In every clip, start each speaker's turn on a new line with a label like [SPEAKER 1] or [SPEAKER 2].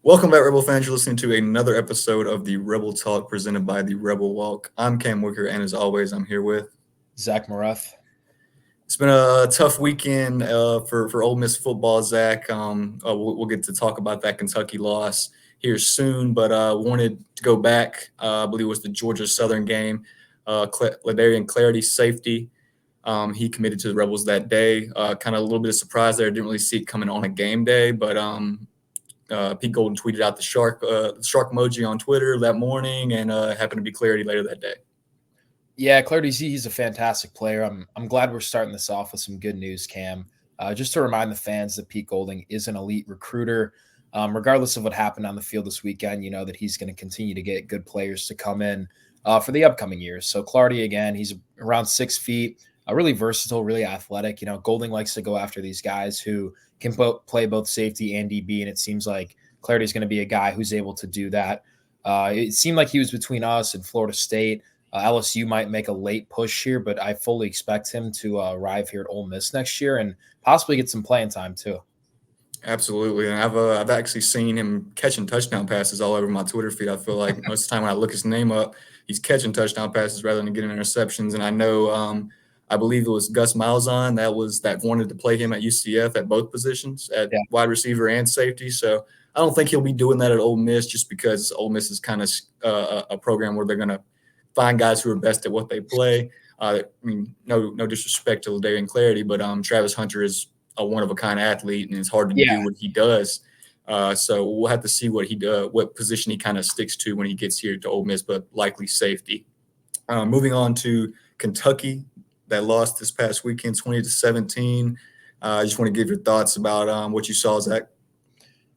[SPEAKER 1] Welcome back, Rebel fans. You're listening to another episode of the Rebel Talk presented by the Rebel Walk. I'm Cam Wicker, and as always, I'm here with.
[SPEAKER 2] Zach Moreth.
[SPEAKER 1] It's been a tough weekend for Ole Miss football, Zach. We'll get to talk about that Kentucky loss here soon, but wanted to go back. I believe it was the Georgia Southern game. Ladarian Clarity, safety. He committed to the Rebels that day. Kind of a little bit of surprise there. Didn't really see it coming on a game day, but Pete Golden tweeted out the shark emoji on Twitter that morning, and happened to be Clarity later that day.
[SPEAKER 2] Yeah, Clarity, he's a fantastic player. I'm glad we're starting this off with some good news, Cam. Just to remind the fans that Pete Golding is an elite recruiter. Regardless of what happened on the field this weekend, you know that he's going to continue to get good players to come in for the upcoming years. So Clarity, again, he's around 6 feet, really versatile, really athletic. You know, Golding likes to go after these guys who can play both safety and DB, and it seems like Clarity is going to be a guy who's able to do that. It seemed like he was between us and Florida State. LSU might make a late push here, but I fully expect him to arrive here at Ole Miss next year and possibly get some playing time too.
[SPEAKER 1] Absolutely, and I've actually seen him catching touchdown passes all over my Twitter feed. I feel like most of the time when I look his name up, he's catching touchdown passes rather than getting interceptions. And I know, I believe it was Gus Malzahn that wanted to play him at UCF at both positions, at wide receiver and safety. So I don't think he'll be doing that at Ole Miss, just because Ole Miss is kind of a program where they're going to find guys who are best at what they play. I mean, no disrespect to Ladarian Clarity, but Travis Hunter is a one-of-a-kind athlete, and it's hard to do what he does. So we'll have to see what position he kind of sticks to when he gets here to Ole Miss, but likely safety. Moving on to Kentucky, that lost this past weekend, 20-17. I just want to give your thoughts about what you saw, Zach.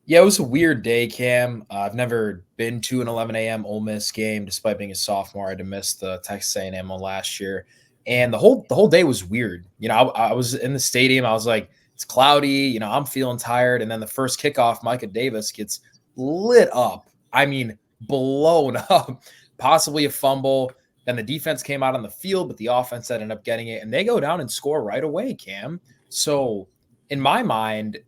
[SPEAKER 2] Yeah, it was a weird day, Cam. I've never been to an 11 a.m. Ole Miss game, despite being a sophomore. I had to miss the Texas A&M one last year, and the whole day was weird. You know, I was in the stadium. I was like, it's cloudy. You know, I'm feeling tired. And then the first kickoff, Micah Davis gets lit up. I mean, blown up. Possibly a fumble. Then the defense came out on the field, but the offense ended up getting it, and they go down and score right away, Cam. So in my mind,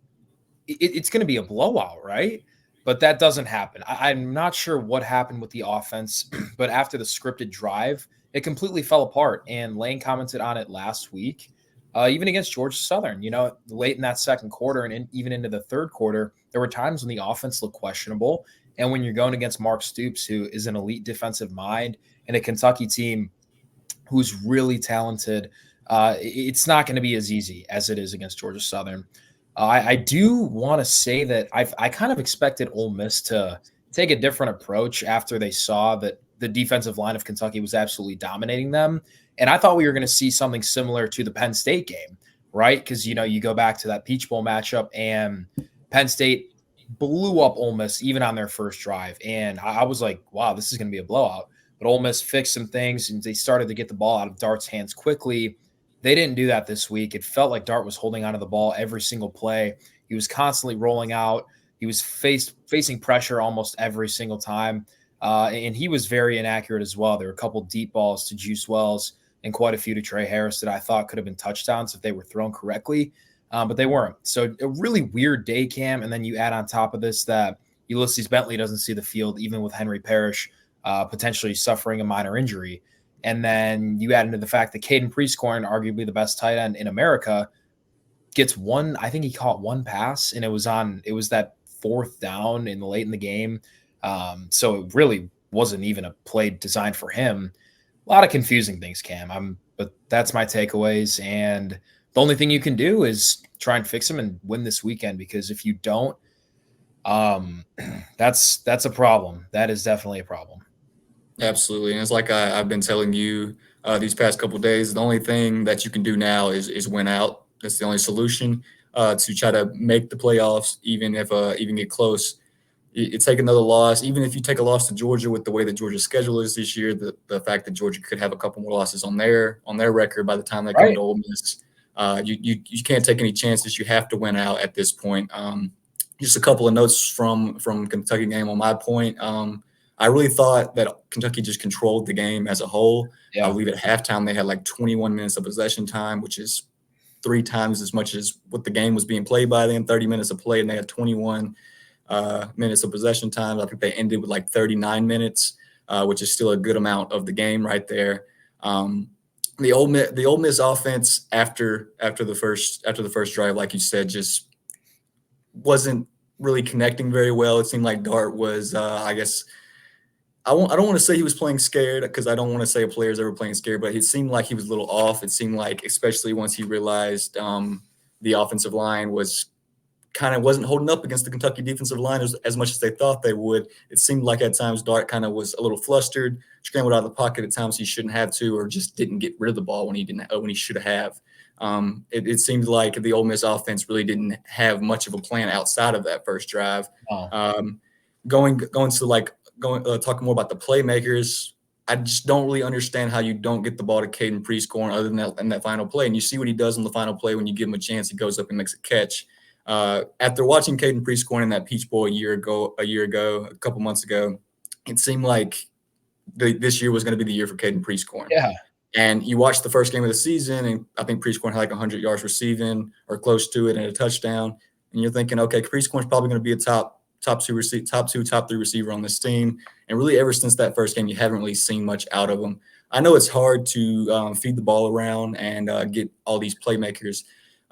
[SPEAKER 2] it's going to be a blowout, right? But that doesn't happen. I'm not sure what happened with the offense, but after the scripted drive, it completely fell apart. And Lane commented on it last week, even against Georgia Southern. You know, late in that second quarter and even into the third quarter, there were times when the offense looked questionable. And when you're going against Mark Stoops, who is an elite defensive mind, and a Kentucky team who's really talented, it's not going to be as easy as it is against Georgia Southern. I do want to say that I kind of expected Ole Miss to take a different approach after they saw that the defensive line of Kentucky was absolutely dominating them. And I thought we were going to see something similar to the Penn State game, right? Because, you know, you go back to that Peach Bowl matchup, and Penn State blew up Ole Miss even on their first drive. And I was like, wow, this is going to be a blowout. But Ole Miss fixed some things, and they started to get the ball out of Dart's hands quickly. They didn't do that this week. It felt like Dart was holding onto the ball every single play. He was constantly rolling out. He was facing pressure almost every single time. And he was very inaccurate as well. There were a couple deep balls to Juice Wells and quite a few to Trey Harris that I thought could have been touchdowns if they were thrown correctly, but they weren't. So a really weird day, Cam. And then you add on top of this that Ulysses Bentley doesn't see the field, even with Henry Parrish potentially suffering a minor injury. And then you add into the fact that Caden Prieskorn, arguably the best tight end in America, gets one. I think he caught one pass, and it was that fourth down late in the game. So it really wasn't even a play designed for him. A lot of confusing things, Cam. But that's my takeaways. And the only thing you can do is try and fix them and win this weekend, because if you don't, that's a problem. That is definitely a problem.
[SPEAKER 1] Absolutely, and it's like I've been telling you these past couple of days. The only thing that you can do now is win out. That's the only solution to try to make the playoffs, even if even get close. You take another loss, even if you take a loss to Georgia with the way that Georgia's schedule is this year, the fact that Georgia could have a couple more losses on their record by the time they come to Ole Miss. You can't take any chances. You have to win out at this point. Just a couple of notes from Kentucky game on my point. I really thought that Kentucky just controlled the game as a whole.
[SPEAKER 2] Yeah.
[SPEAKER 1] I believe at halftime they had like 21 minutes of possession time, which is 3 times as much as what the game was being played by then, 30 minutes of play, and they had 21. minutes of possession time. I think they ended with like 39 minutes, which is still a good amount of the game right there. The Ole Miss offense after the first drive, like you said, just wasn't really connecting very well. It seemed like Dart was, I guess, I don't want to say he was playing scared, because I don't want to say a player's ever playing scared, but it seemed like he was a little off. It seemed like, especially once he realized the offensive line wasn't holding up against the Kentucky defensive line as much as they thought they would. It seemed like at times Dart kind of was a little flustered, scrambled out of the pocket at times he shouldn't have to, or just didn't get rid of the ball when he should have. It seemed like the Ole Miss offense really didn't have much of a plan outside of that first drive.
[SPEAKER 2] Oh.
[SPEAKER 1] Talking more about the playmakers, I just don't really understand how you don't get the ball to Caden Prescorn other than that final play. And you see what he does on the final play when you give him a chance. He goes up and makes a catch. After watching Caden Prescorn in that Peach Bowl a year ago, a couple months ago, it seemed like this year was going to be the year for Caden Prescorn.
[SPEAKER 2] Yeah.
[SPEAKER 1] And you watch the first game of the season, and I think Prescorn had like 100 yards receiving or close to it and a touchdown. And you're thinking, okay, Prescorn's probably going to be a top three receiver on this team. And really, ever since that first game, you haven't really seen much out of him. I know it's hard to feed the ball around and get all these playmakers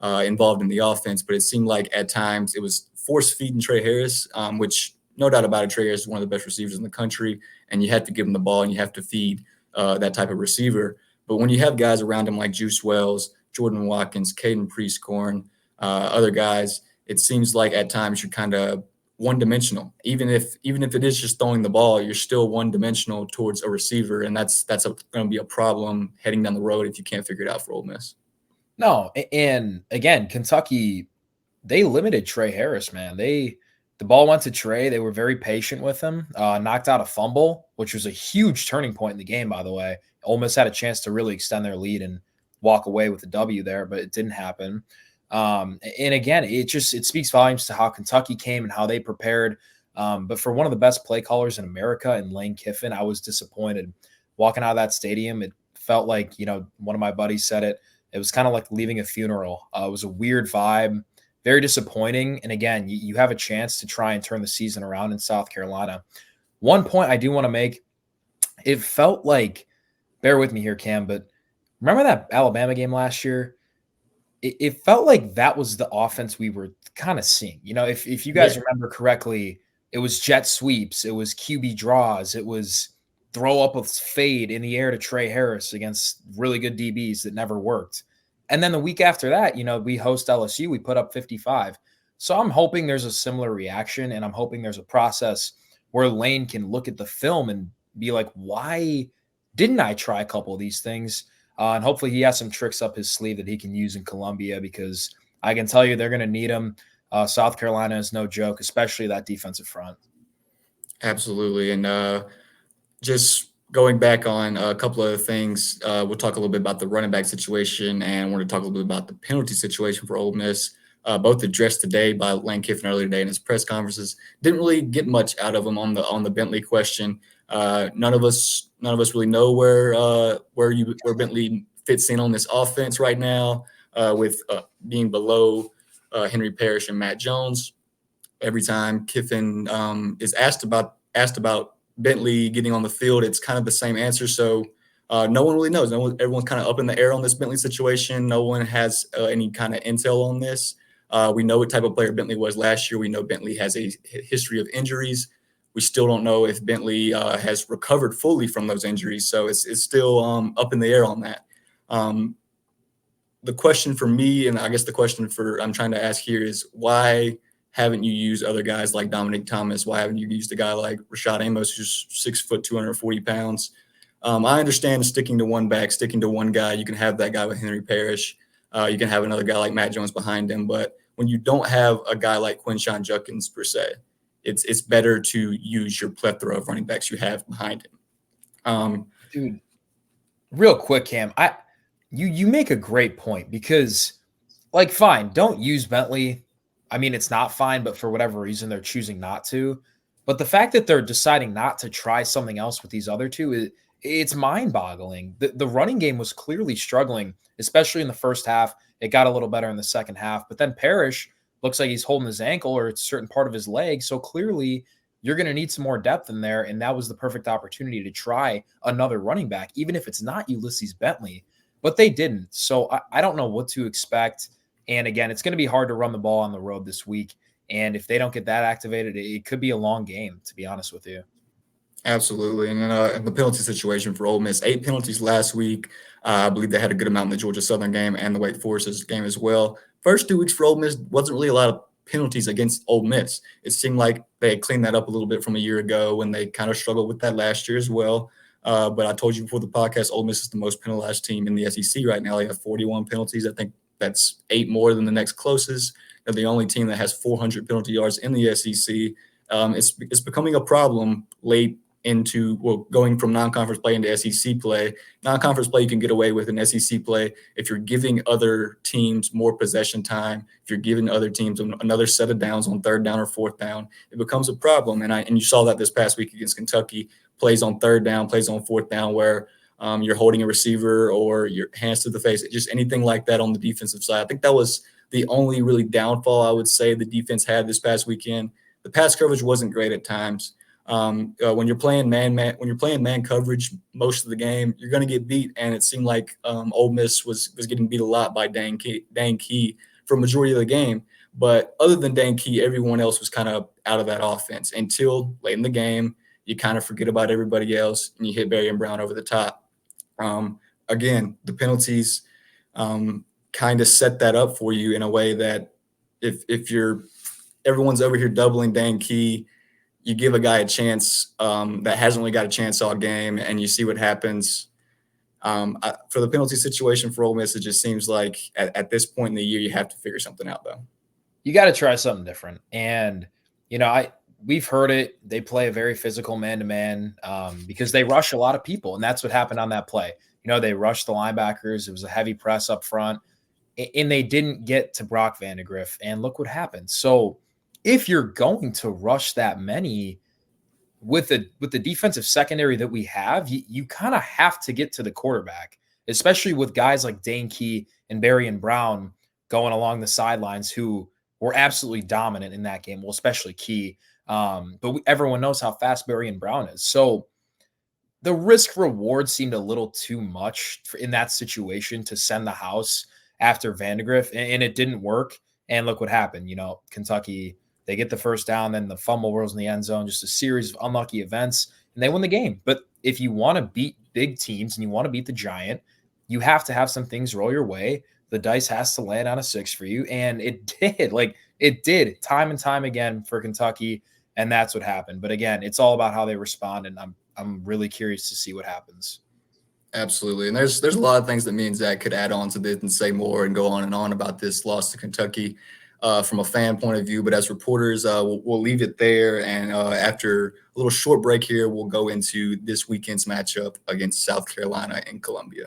[SPEAKER 1] involved in the offense, but it seemed like at times it was force feeding Trey Harris, which no doubt about it, Trey Harris is one of the best receivers in the country, and you have to give him the ball and you have to feed that type of receiver. But when you have guys around him like Juice Wells, Jordan Watkins, Caden Prescorn, other guys, it seems like at times you're kind of one-dimensional. Even if it is just throwing the ball, you're still one-dimensional towards a receiver, and that's going to be a problem heading down the road if you can't figure it out for Ole Miss.
[SPEAKER 2] No, and again, Kentucky, they limited Trey Harris, man. The ball went to Trey. They were very patient with him. Knocked out a fumble, which was a huge turning point in the game, by the way. Ole Miss had a chance to really extend their lead and walk away with the W there, but it didn't happen. And again, it speaks volumes to how Kentucky came and how they prepared. But for one of the best play callers in America, in Lane Kiffin, I was disappointed. Walking out of that stadium, it felt like, one of my buddies said it. It was kind of like leaving a funeral. It was a weird vibe, very disappointing. And again, you have a chance to try and turn the season around in South Carolina. One point I do want to make, it felt like, bear with me here, Cam, but remember that Alabama game last year? It felt like that was the offense we were kind of seeing. If you guys remember correctly, it was jet sweeps, it was QB draws, it was throw up a fade in the air to Trey Harris against really good DBs that never worked. And then the week after that, we host LSU, we put up 55. So I'm hoping there's a similar reaction, and I'm hoping there's a process where Lane can look at the film and be like, why didn't I try a couple of these things? And hopefully he has some tricks up his sleeve that he can use in Columbia, because I can tell you they're going to need him. South Carolina is no joke, especially that defensive front.
[SPEAKER 1] Absolutely. And just going back on a couple of things, we'll talk a little bit about the running back situation, and I want to talk a little bit about the penalty situation for Ole Miss. Both addressed today by Lane Kiffin earlier today in his press conferences. Didn't really get much out of him on the Bentley question. None of us really know where Bentley fits in on this offense right now, with being below Henry Parrish and Matt Jones. Every time Kiffin is asked about Bentley getting on the field, it's kind of the same answer. So no one really knows. Everyone's kind of up in the air on this Bentley situation. No one has any kind of intel on this. We know what type of player Bentley was last year. We know Bentley has a history of injuries. We still don't know if Bentley has recovered fully from those injuries. So it's still up in the air on that. The question for me, and I guess the question I'm trying to ask here, is why haven't you used other guys like Dominic Thomas? Why haven't you used a guy like Rashad Amos, who's 6 foot, 240 pounds? I understand sticking to one back, sticking to one guy. You can have that guy with Henry Parrish. You can have another guy like Matt Jones behind him. But when you don't have a guy like Quinshon Judkins per se, it's better to use your plethora of running backs you have behind him.
[SPEAKER 2] Dude, real quick, Cam, you make a great point, because, fine, don't use Bentley. I mean, it's not fine, but for whatever reason, they're choosing not to. But the fact that they're deciding not to try something else with these other two, it's mind-boggling. The running game was clearly struggling, especially in the first half. It got a little better in the second half. But then Parrish looks like he's holding his ankle or it's a certain part of his leg. So clearly you're going to need some more depth in there. And that was the perfect opportunity to try another running back, even if it's not Ulysses Bentley, but they didn't. So I don't know what to expect. And again, it's going to be hard to run the ball on the road this week. And if they don't get that activated, it could be a long game, to be honest with you.
[SPEAKER 1] Absolutely. And the penalty situation for Ole Miss, 8 penalties last week. I believe they had a good amount in the Georgia Southern game and the Wake Forest game as well. First 2 weeks for Ole Miss wasn't really a lot of penalties against Ole Miss. It seemed like they had cleaned that up a little bit from a year ago when they kind of struggled with that last year as well. But I told you before the podcast, Ole Miss is the most penalized team in the SEC right now. They have 41 penalties. I think that's 8 more than the next closest. They're the only team that has 400 penalty yards in the SEC. It's becoming a problem late into going from non-conference play into SEC play. Non-conference play you can get away with in SEC play if you're giving other teams more possession time, if you're giving other teams another set of downs on 3rd down or 4th down, it becomes a problem. And you saw that this past week against Kentucky, plays on 3rd down, plays on 4th down where you're holding a receiver or your hands to the face, just anything like that on the defensive side. I think that was the only really downfall I would say the defense had this past weekend. The pass coverage wasn't great at times. When you're playing man coverage most of the game, you're going to get beat. And it seemed like Ole Miss was getting beat a lot by Dane Key for a majority of the game. But other than Dane Key, everyone else was kind of out of that offense until late in the game. You kind of forget about everybody else and you hit Barry and Brown over the top. Again, the penalties kind of set that up for you in a way that if everyone's over here doubling Dane Key, you give a guy a chance that hasn't really got a chance all game, and you see what happens. For the penalty situation for Ole Miss, it just seems like at this point in the year, you have to figure something out, though.
[SPEAKER 2] You got to try something different. And, we've heard it. They play a very physical man-to-man because they rush a lot of people, and that's what happened on that play. They rushed the linebackers. It was a heavy press up front, and they didn't get to Brock Vandagriff, and look what happened. So if you're going to rush that many with the defensive secondary that we have, you kind of have to get to the quarterback, especially with guys like Dane Key and Barry and Brown going along the sidelines who were absolutely dominant in that game. Well, especially Key. But everyone knows how fast Barry and Brown is. So the risk reward seemed a little too much in that situation to send the house after Vandagriff, and it didn't work. And look what happened. Kentucky, they get the first down, then the fumble rolls in the end zone, just a series of unlucky events, and they win the game. But if you want to beat big teams and you want to beat the Giant, you have to have some things roll your way. The dice has to land on a 6 for you, and it did. It did time and time again for Kentucky, and that's what happened. But again, it's all about how they respond, and I'm really curious to see what happens.
[SPEAKER 1] Absolutely. And there's a lot of things that me and Zach could add on to this and say more and go on and on about this loss to Kentucky from a fan point of view. But as reporters, we'll leave it there. And after a little short break here, we'll go into this weekend's matchup against South Carolina and Columbia.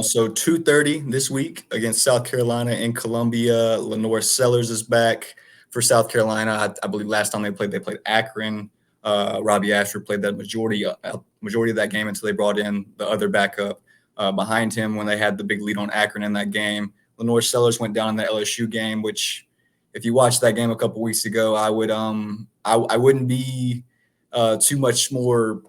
[SPEAKER 1] So 2:30 this week against South Carolina in Columbia. Lenore Sellers is back for South Carolina. I believe last time they played Akron. Robbie Asher played that majority of that game until they brought in the other backup behind him when they had the big lead on Akron in that game. Lenore Sellers went down in the LSU game, which if you watched that game a couple weeks ago, I wouldn't be too much more,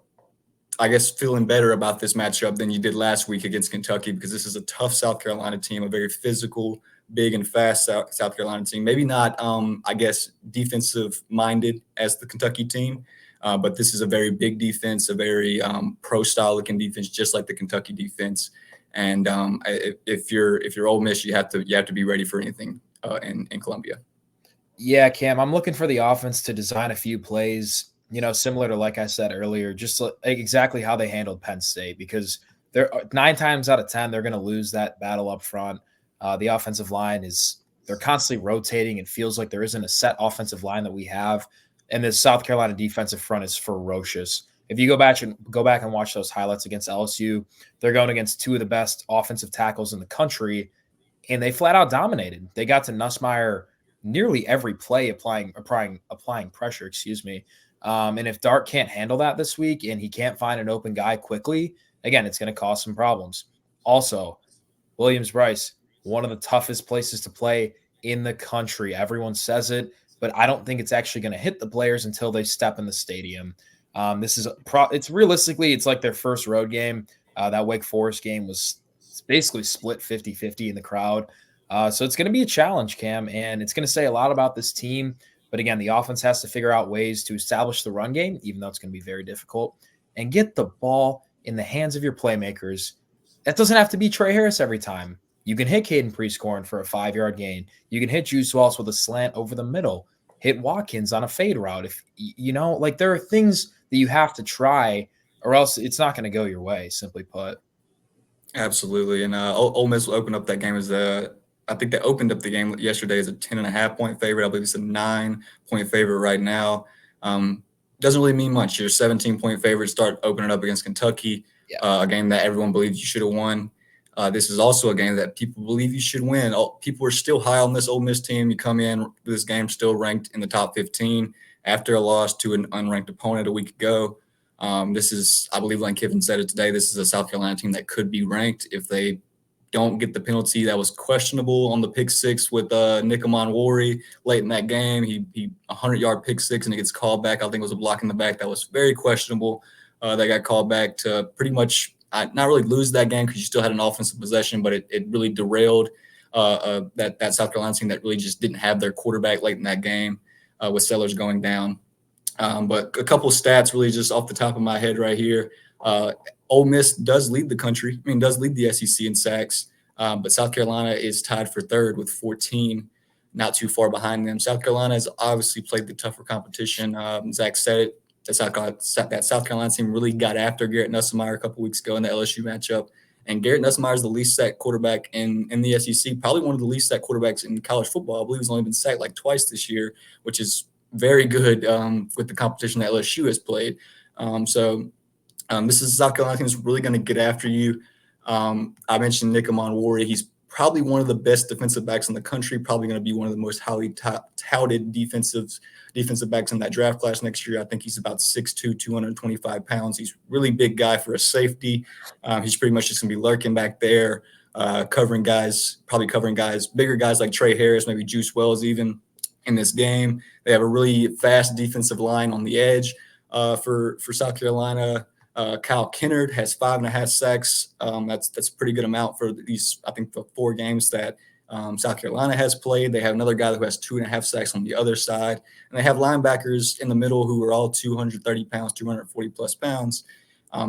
[SPEAKER 1] I guess, feeling better about this matchup than you did last week against Kentucky, because this is a tough South Carolina team, a very physical, big and fast South Carolina team. Maybe not, I guess, defensive-minded as the Kentucky team, but this is a very big defense, a very pro-style looking defense, just like the Kentucky defense. And if you're Ole Miss, you have to be ready for anything in Columbia.
[SPEAKER 2] Yeah, Cam, I'm looking for the offense to design a few plays, similar to, like I said earlier, just exactly how they handled Penn State, because they're 9 times out of 10, they're going to lose that battle up front. The offensive line they're constantly rotating. It feels like there isn't a set offensive line that we have. And the South Carolina defensive front is ferocious. If you go back and watch those highlights against LSU, they're going against 2 of the best offensive tackles in the country, and they flat out dominated. They got to Nussmeier nearly every play applying pressure, And if Dart can't handle that this week and he can't find an open guy quickly, again, it's going to cause some problems. Also, Williams-Brice, one of the toughest places to play in the country. Everyone says it, but I don't think it's actually going to hit the players until they step in the stadium. It's realistically, it's like their first road game. That Wake Forest game was basically split 50-50 in the crowd. So it's going to be a challenge, Cam, and it's going to say a lot about this team. But again, the offense has to figure out ways to establish the run game, even though it's going to be very difficult, and get the ball in the hands of your playmakers. That doesn't have to be Trey Harris every time. You can hit Caden Prescorn for a 5-yard gain. You can hit Juice Walls with a slant over the middle. Hit Watkins on a fade route. If like there are things that you have to try, or else it's not going to go your way. Simply put.
[SPEAKER 1] Absolutely, and Ole Miss will open up that game as I think they opened up the game yesterday as a 10.5-point favorite. I believe it's a 9-point favorite right now. Doesn't really mean much. You're a 17-point favorite. Start opening up against Kentucky, a game that everyone believes you should have won. This is also a game that people believe you should win. People are still high on this Ole Miss team. You come in this game still ranked in the top 15 after a loss to an unranked opponent a week ago. This is, I believe Lane Kiffin said it today, this is a South Carolina team that could be ranked if they don't get the penalty that was questionable on the pick six with Nikamon Wari late in that game. He 100-yard pick six, and it gets called back. I think it was a block in the back that was very questionable. That got called back to pretty much not really lose that game because you still had an offensive possession, but it really derailed that South Carolina team that really just didn't have their quarterback late in that game with Sellers going down. But a couple of stats really just off the top of my head right here. Ole Miss does lead the country. Does lead the SEC in sacks, but South Carolina is tied for third with 14, not too far behind them. South Carolina has obviously played the tougher competition. Zach said it. That South Carolina team really got after Garrett Nussmeier a couple weeks ago in the LSU matchup. And Garrett Nussmeier is the least sacked quarterback in the SEC, probably one of the least sacked quarterbacks in college football. I believe he's only been sacked like twice this year, which is very good with the competition that LSU has played. This is South Carolina team that's really going to get after you. I mentioned Nikamon Wari. He's probably one of the best defensive backs in the country, probably going to be one of the most highly touted defensive backs in that draft class next year. I think he's about 6'2", 225 pounds. He's a really big guy for a safety. He's pretty much just going to be lurking back there, covering guys, bigger guys like Trey Harris, maybe Juice Wells even in this game. They have a really fast defensive line on the edge for South Carolina. Kyle Kennard has 5.5 sacks. That's a pretty good amount for these, I think, the 4 games that South Carolina has played. They have another guy who has 2.5 sacks on the other side. And they have linebackers in the middle who are all 230 pounds, 240-plus pounds.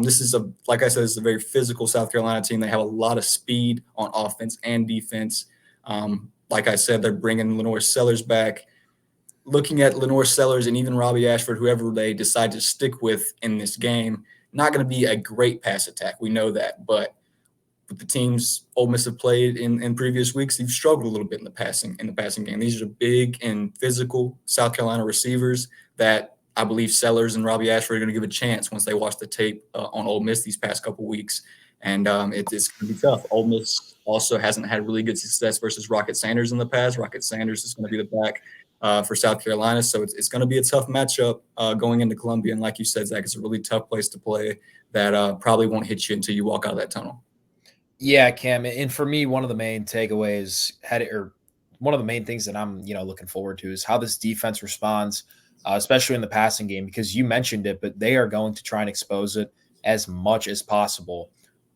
[SPEAKER 1] This is like I said, this is a very physical South Carolina team. They have a lot of speed on offense and defense. Like I said, they're bringing Lenore Sellers back. Looking at Lenore Sellers and even Robbie Ashford, whoever they decide to stick with in this game, not going to be a great pass attack. We know that. But with the teams Ole Miss have played in previous weeks, they've struggled a little bit in the passing game. These are big and physical South Carolina receivers that I believe Sellers and Robbie Ashford are going to give a chance once they watch the tape on Ole Miss these past couple weeks. And it's going to be tough. Ole Miss also hasn't had really good success versus Rocket Sanders in the past. Rocket Sanders is going to be the back for South Carolina. So it's going to be a tough matchup going into Columbia. And like you said, Zach, it's a really tough place to play that probably won't hit you until you walk out of that tunnel.
[SPEAKER 2] Yeah, Cam. And for me, one of the main takeaways one of the main things that I'm, looking forward to is how this defense responds, especially in the passing game, because you mentioned it, but they are going to try and expose it as much as possible.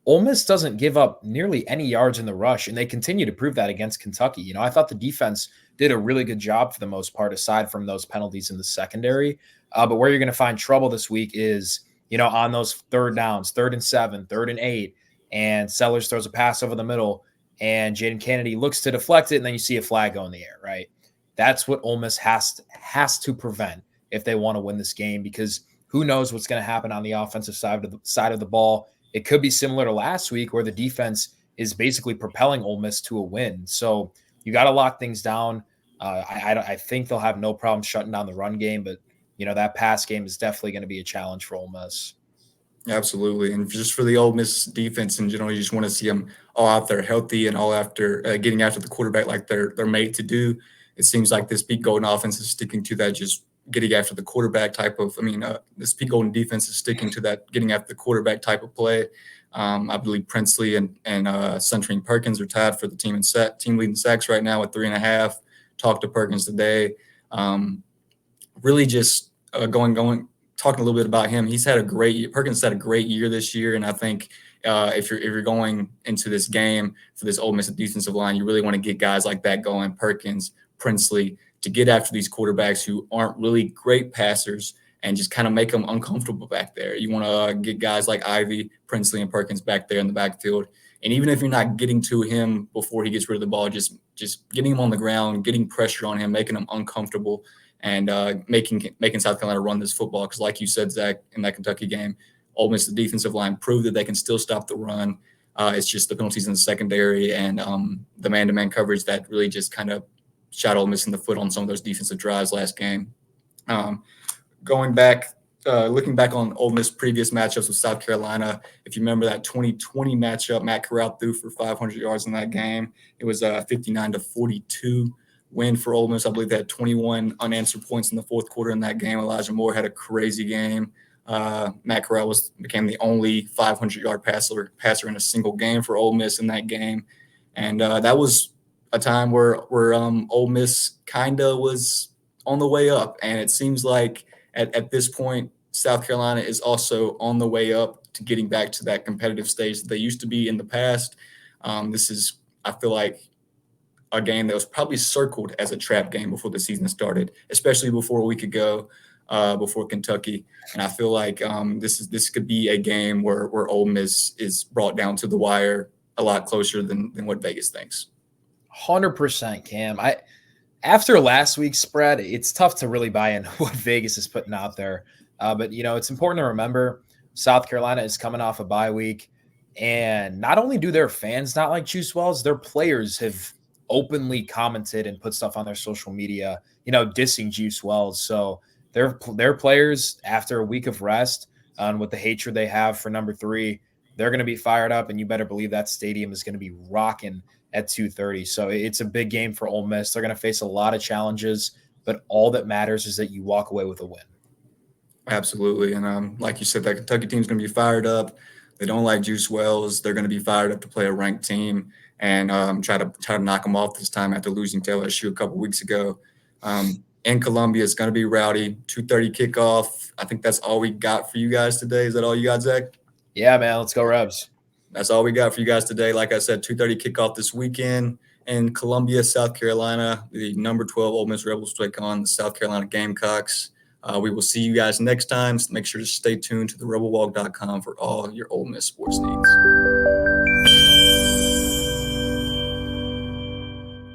[SPEAKER 2] Ole Miss doesn't give up nearly any yards in the rush, and they continue to prove that against Kentucky. I thought the defense did a really good job for the most part, aside from those penalties in the secondary. But where you're going to find trouble this week is, on those third downs, 3rd and 7, 3rd and 8, and Sellers throws a pass over the middle, and Jaden Kennedy looks to deflect it, and then you see a flag go in the air, right? That's what Ole Miss has to prevent if they want to win this game, because who knows what's going to happen on the offensive side of the ball. It could be similar to last week where the defense is basically propelling Ole Miss to a win. So you got to lock things down. I think they'll have no problem shutting down the run game, but that pass game is definitely going to be a challenge for Ole Miss.
[SPEAKER 1] Absolutely. And just for the Ole Miss defense in general, you just want to see them all out there healthy and all after getting after the quarterback like they're made to do. It seems like this Pete Golden offense is sticking to that just getting after the quarterback type of. This Pete Golden defense is sticking to that getting after the quarterback type of play. I believe Princely and Suntrine Perkins are tied for the team leading sacks right now with 3.5. Talked to Perkins today. Really just talking a little bit about him. Perkins had a great year this year, and I think if you're going into this game for this Ole Miss defensive line, you really want to get guys like that going, Perkins, Princely, to get after these quarterbacks who aren't really great passers and just kind of make them uncomfortable back there. You want to get guys like Ivy, Princely, and Perkins back there in the backfield. And even if you're not getting to him before he gets rid of the ball, just getting him on the ground, getting pressure on him, making him uncomfortable, and making South Carolina run this football. Because like you said, Zach, in that Kentucky game, Ole Miss, the defensive line, proved that they can still stop the run. It's just the penalties in the secondary and the man-to-man coverage that really just kind of shot Ole Miss in the foot on some of those defensive drives last game. Looking back on Ole Miss previous matchups with South Carolina, if you remember that 2020 matchup, Matt Corral threw for 500 yards in that game. It was a 59-42 win for Ole Miss. I believe they had 21 unanswered points in the fourth quarter in that game. Elijah Moore had a crazy game. Matt Corral became the only 500-yard passer in a single game for Ole Miss in that game. And that was a time where Ole Miss kind of was on the way up. And it seems like at this point, South Carolina is also on the way up to getting back to that competitive stage that they used to be in the past. This is, I feel like, a game that was probably circled as a trap game before the season started, especially before a week ago, before Kentucky. And I feel like this could be a game where Ole Miss is brought down to the wire a lot closer than what Vegas thinks.
[SPEAKER 2] 100%, Cam. After last week's spread, it's tough to really buy in what Vegas is putting out there. But, it's important to remember South Carolina is coming off a bye week. And not only do their fans not like Juice Wells, their players have openly commented and put stuff on their social media, dissing Juice Wells. So their players, after a week of rest, with the hatred they have for number 3, they're going to be fired up. And you better believe that stadium is going to be rocking at 2:30. So it's a big game for Ole Miss. They're going to face a lot of challenges, but all that matters is that you walk away with a win.
[SPEAKER 1] Absolutely. And like you said, that Kentucky team's going to be fired up. They don't like Juice Wells. They're going to be fired up to play a ranked team and try to knock them off this time after losing to LSU a couple weeks ago. In Columbia, it's going to be rowdy. 2:30 kickoff. I think that's all we got for you guys today. Is that all you got, Zach?
[SPEAKER 2] Yeah, man. Let's go Rebs.
[SPEAKER 1] That's all we got for you guys today. Like I said, 2:30 kickoff this weekend in Columbia, South Carolina. The number 12 Ole Miss Rebels take on the South Carolina Gamecocks. We will see you guys next time. So make sure to stay tuned to therebelwalk.com for all your Ole Miss sports needs.